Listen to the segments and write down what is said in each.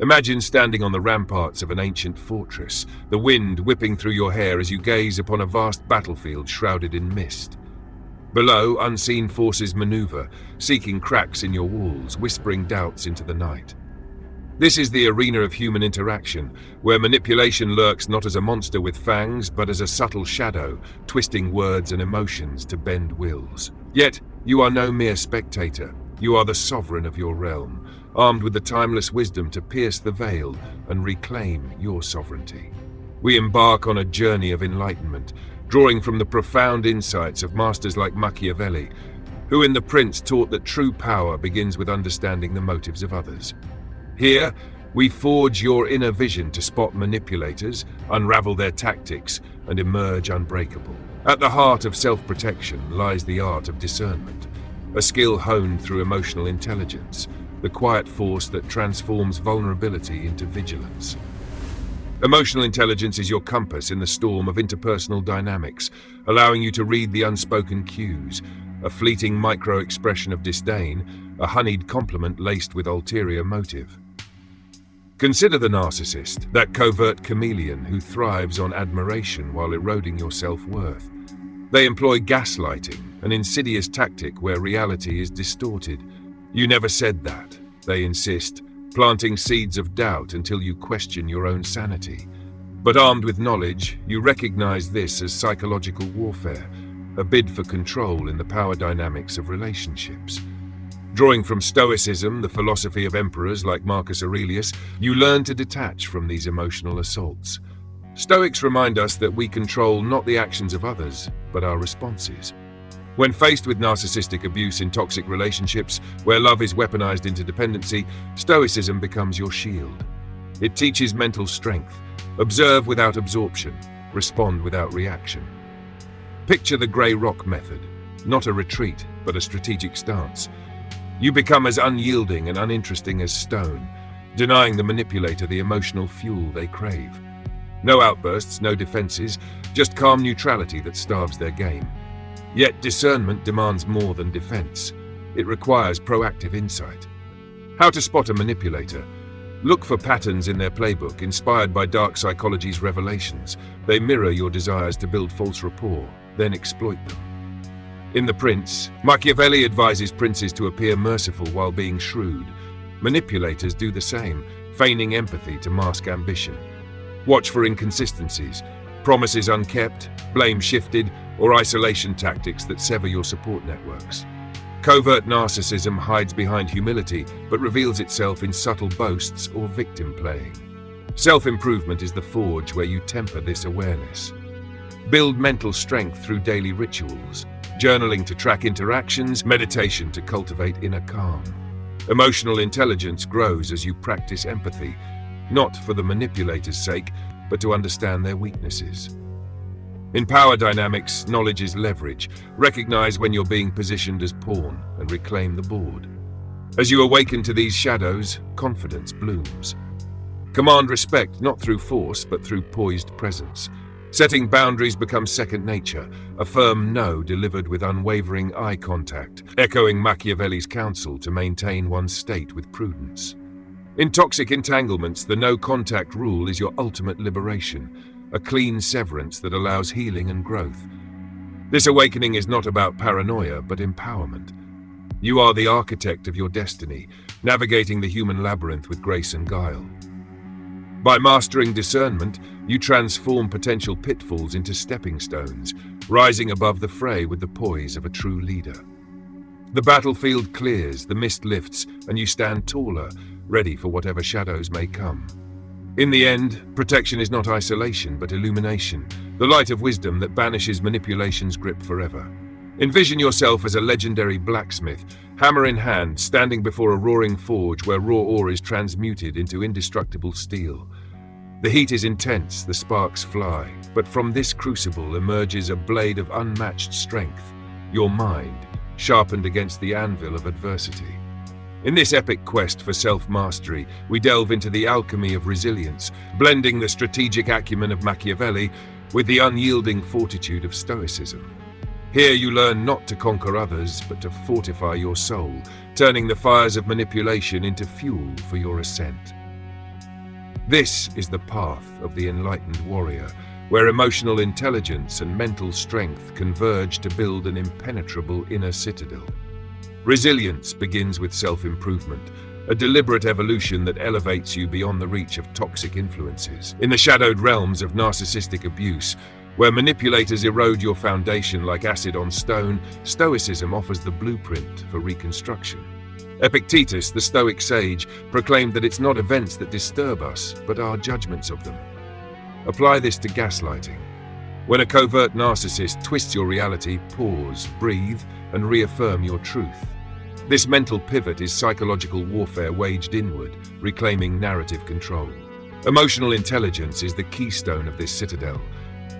Imagine standing on the ramparts of an ancient fortress, the wind whipping through your hair as you gaze upon a vast battlefield shrouded in mist. Below, unseen forces maneuver, seeking cracks in your walls, whispering doubts into the night. This is the arena of human interaction, where manipulation lurks not as a monster with fangs, but as a subtle shadow, twisting words and emotions to bend wills. Yet, you are no mere spectator. You are the sovereign of your realm, armed with the timeless wisdom to pierce the veil and reclaim your sovereignty. We embark on a journey of enlightenment, drawing from the profound insights of masters like Machiavelli, who in The Prince taught that true power begins with understanding the motives of others. Here, we forge your inner vision to spot manipulators, unravel their tactics, and emerge unbreakable. At the heart of self-protection lies the art of discernment, a skill honed through emotional intelligence, the quiet force that transforms vulnerability into vigilance. Emotional intelligence is your compass in the storm of interpersonal dynamics, allowing you to read the unspoken cues, a fleeting micro-expression of disdain, a honeyed compliment laced with ulterior motive. Consider the narcissist, that covert chameleon who thrives on admiration while eroding your self-worth. They employ gaslighting, an insidious tactic where reality is distorted. You never said that, they insist, planting seeds of doubt until you question your own sanity. But armed with knowledge, you recognize this as psychological warfare, a bid for control in the power dynamics of relationships. Drawing from stoicism, the philosophy of emperors like Marcus Aurelius, you learn to detach from these emotional assaults. Stoics remind us that we control not the actions of others, but our responses. When faced with narcissistic abuse in toxic relationships, where love is weaponized into dependency, stoicism becomes your shield. It teaches mental strength. Observe without absorption. Respond without reaction. Picture the grey rock method, not a retreat, but a strategic stance. You become as unyielding and uninteresting as stone, denying the manipulator the emotional fuel they crave. No outbursts, no defenses, just calm neutrality that starves their game. Yet discernment demands more than defense. It requires proactive insight. How to spot a manipulator? Look for patterns in their playbook inspired by dark psychology's revelations. They mirror your desires to build false rapport, then exploit them. In The Prince, Machiavelli advises princes to appear merciful while being shrewd. Manipulators do the same, feigning empathy to mask ambition. Watch for inconsistencies, promises unkept, blame shifted, or isolation tactics that sever your support networks. Covert narcissism hides behind humility, but reveals itself in subtle boasts or victim playing. Self-improvement is the forge where you temper this awareness. Build mental strength through daily rituals, journaling to track interactions, meditation to cultivate inner calm. Emotional intelligence grows as you practice empathy, not for the manipulator's sake, but to understand their weaknesses. In power dynamics, knowledge is leverage. Recognize when you're being positioned as pawn and reclaim the board. As you awaken to these shadows, confidence blooms. Command respect not through force, but through poised presence. Setting boundaries becomes second nature, a firm no delivered with unwavering eye contact, echoing Machiavelli's counsel to maintain one's state with prudence. In toxic entanglements, the no-contact rule is your ultimate liberation, a clean severance that allows healing and growth. This awakening is not about paranoia, but empowerment. You are the architect of your destiny, navigating the human labyrinth with grace and guile. By mastering discernment, you transform potential pitfalls into stepping stones, rising above the fray with the poise of a true leader. The battlefield clears, the mist lifts, and you stand taller, ready for whatever shadows may come. In the end, protection is not isolation, but illumination, the light of wisdom that banishes manipulation's grip forever. Envision yourself as a legendary blacksmith, hammer in hand, standing before a roaring forge where raw ore is transmuted into indestructible steel. The heat is intense, the sparks fly, but from this crucible emerges a blade of unmatched strength, your mind, sharpened against the anvil of adversity. In this epic quest for self-mastery, we delve into the alchemy of resilience, blending the strategic acumen of Machiavelli with the unyielding fortitude of stoicism. Here you learn not to conquer others, but to fortify your soul, turning the fires of manipulation into fuel for your ascent. This is the path of the enlightened warrior, where emotional intelligence and mental strength converge to build an impenetrable inner citadel. Resilience begins with self-improvement, a deliberate evolution that elevates you beyond the reach of toxic influences. In the shadowed realms of narcissistic abuse, where manipulators erode your foundation like acid on stone, stoicism offers the blueprint for reconstruction. Epictetus, the Stoic sage, proclaimed that it's not events that disturb us, but our judgments of them. Apply this to gaslighting. When a covert narcissist twists your reality, pause, breathe, and reaffirm your truth. This mental pivot is psychological warfare waged inward, reclaiming narrative control. Emotional intelligence is the keystone of this citadel.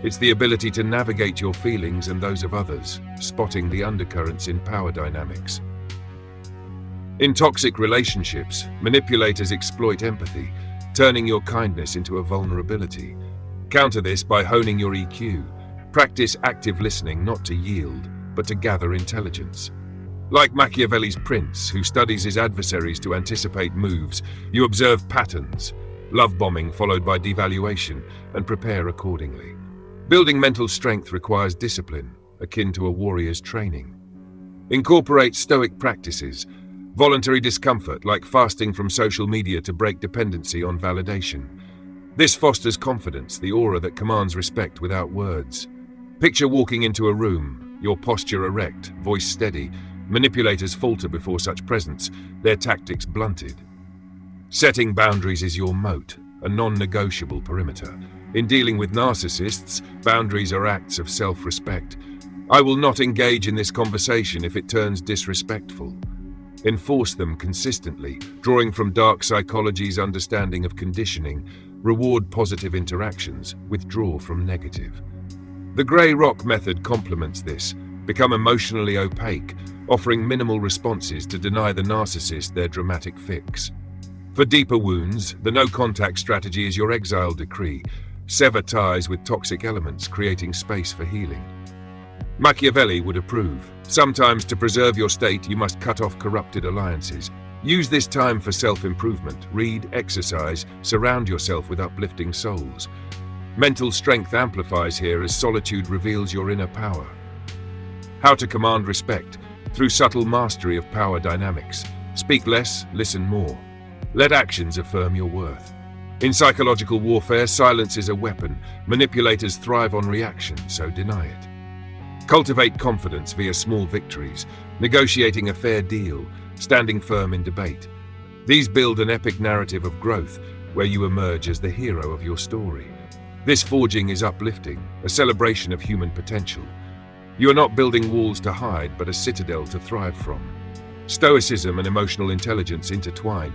It's the ability to navigate your feelings and those of others, spotting the undercurrents in power dynamics. In toxic relationships, manipulators exploit empathy, turning your kindness into a vulnerability. Counter this by honing your EQ. Practice active listening not to yield, but to gather intelligence. Like Machiavelli's prince, who studies his adversaries to anticipate moves, you observe patterns, love bombing followed by devaluation, and prepare accordingly. Building mental strength requires discipline, akin to a warrior's training. Incorporate stoic practices, voluntary discomfort like fasting from social media to break dependency on validation. This fosters confidence, the aura that commands respect without words. Picture walking into a room, your posture erect, voice steady. Manipulators falter before such presence, their tactics blunted. Setting boundaries is your moat, a non-negotiable perimeter. In dealing with narcissists, boundaries are acts of self-respect. I will not engage in this conversation if it turns disrespectful. Enforce them consistently, drawing from dark psychology's understanding of conditioning. Reward positive interactions, withdraw from negative. The grey rock method complements this. Become emotionally opaque, offering minimal responses to deny the narcissist their dramatic fix. For deeper wounds, the no-contact strategy is your exile decree. Sever ties with toxic elements, creating space for healing. Machiavelli would approve. Sometimes to preserve your state, you must cut off corrupted alliances. Use this time for self-improvement. Read, exercise, surround yourself with uplifting souls. Mental strength amplifies here as solitude reveals your inner power. How to command respect? Through subtle mastery of power dynamics. Speak less, listen more. Let actions affirm your worth. In psychological warfare, silence is a weapon. Manipulators thrive on reaction, so deny it. Cultivate confidence via small victories, negotiating a fair deal, standing firm in debate. These build an epic narrative of growth, where you emerge as the hero of your story. This forging is uplifting, a celebration of human potential. You are not building walls to hide, but a citadel to thrive from. Stoicism and emotional intelligence intertwine,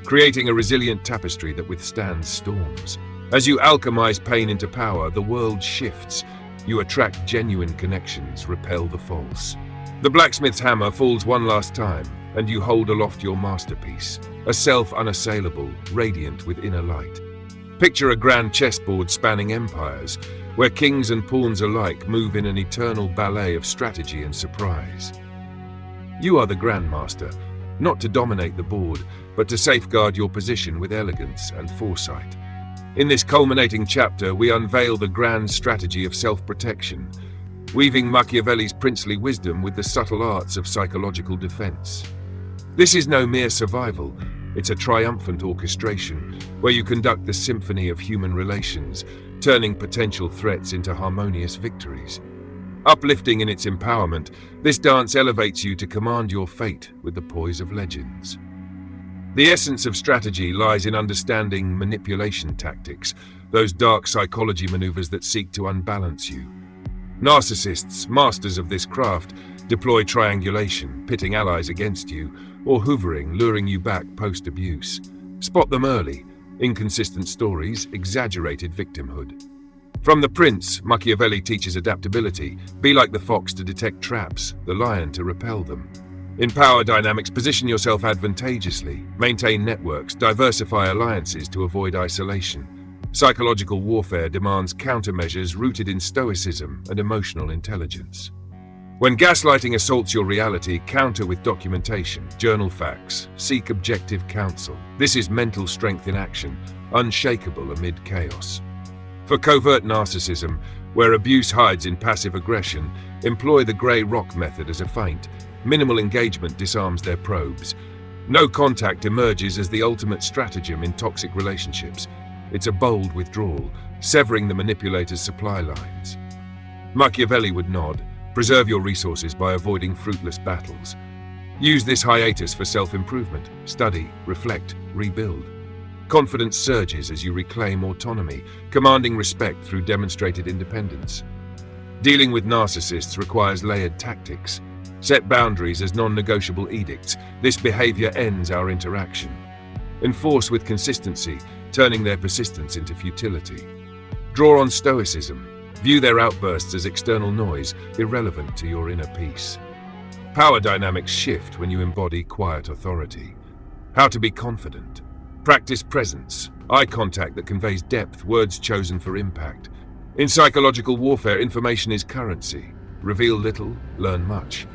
creating a resilient tapestry that withstands storms. As you alchemize pain into power, the world shifts. You attract genuine connections, repel the false. The blacksmith's hammer falls one last time, and you hold aloft your masterpiece, a self unassailable, radiant with inner light. Picture a grand chessboard spanning empires, where kings and pawns alike move in an eternal ballet of strategy and surprise. You are the grandmaster, not to dominate the board, but to safeguard your position with elegance and foresight. In this culminating chapter, we unveil the grand strategy of self-protection, weaving Machiavelli's princely wisdom with the subtle arts of psychological defense. This is no mere survival, it's a triumphant orchestration, where you conduct the symphony of human relations, turning potential threats into harmonious victories. Uplifting in its empowerment, this dance elevates you to command your fate with the poise of legends. The essence of strategy lies in understanding manipulation tactics, those dark psychology maneuvers that seek to unbalance you. Narcissists, masters of this craft, deploy triangulation, pitting allies against you, or hoovering, luring you back post-abuse. Spot them early. Inconsistent stories, exaggerated victimhood. From the prince, Machiavelli teaches adaptability. Be like the fox to detect traps, the lion to repel them. In power dynamics, position yourself advantageously. Maintain networks, diversify alliances to avoid isolation. Psychological warfare demands countermeasures rooted in stoicism and emotional intelligence. When gaslighting assaults your reality, counter with documentation, journal facts, seek objective counsel. This is mental strength in action, unshakable amid chaos. For covert narcissism, where abuse hides in passive aggression, employ the grey rock method as a feint. Minimal engagement disarms their probes. No contact emerges as the ultimate stratagem in toxic relationships. It's a bold withdrawal, severing the manipulator's supply lines. Machiavelli would nod. Preserve your resources by avoiding fruitless battles. Use this hiatus for self-improvement. Study, reflect, rebuild. Confidence surges as you reclaim autonomy, commanding respect through demonstrated independence. Dealing with narcissists requires layered tactics. Set boundaries as non-negotiable edicts. This behavior ends our interaction. Enforce with consistency, turning their persistence into futility. Draw on stoicism. View their outbursts as external noise, irrelevant to your inner peace. Power dynamics shift when you embody quiet authority. How to be confident. Practice presence, eye contact that conveys depth, words chosen for impact. In psychological warfare, information is currency. Reveal little, learn much.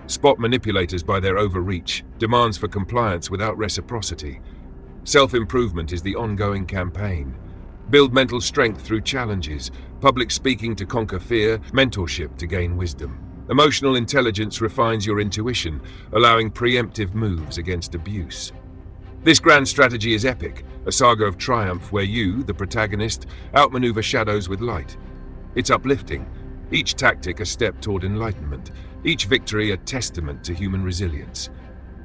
Spot manipulators by their overreach, demands for compliance without reciprocity. Self-improvement is the ongoing campaign. Build mental strength through challenges, public speaking to conquer fear, mentorship to gain wisdom. Emotional intelligence refines your intuition, allowing preemptive moves against abuse. This grand strategy is epic, a saga of triumph where you, the protagonist, outmaneuver shadows with light. It's uplifting, each tactic a step toward enlightenment, each victory a testament to human resilience.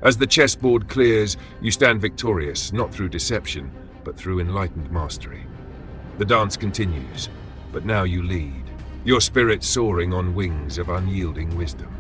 As the chessboard clears, you stand victorious, not through deception, but through enlightened mastery. The dance continues, but now you lead, your spirit soaring on wings of unyielding wisdom.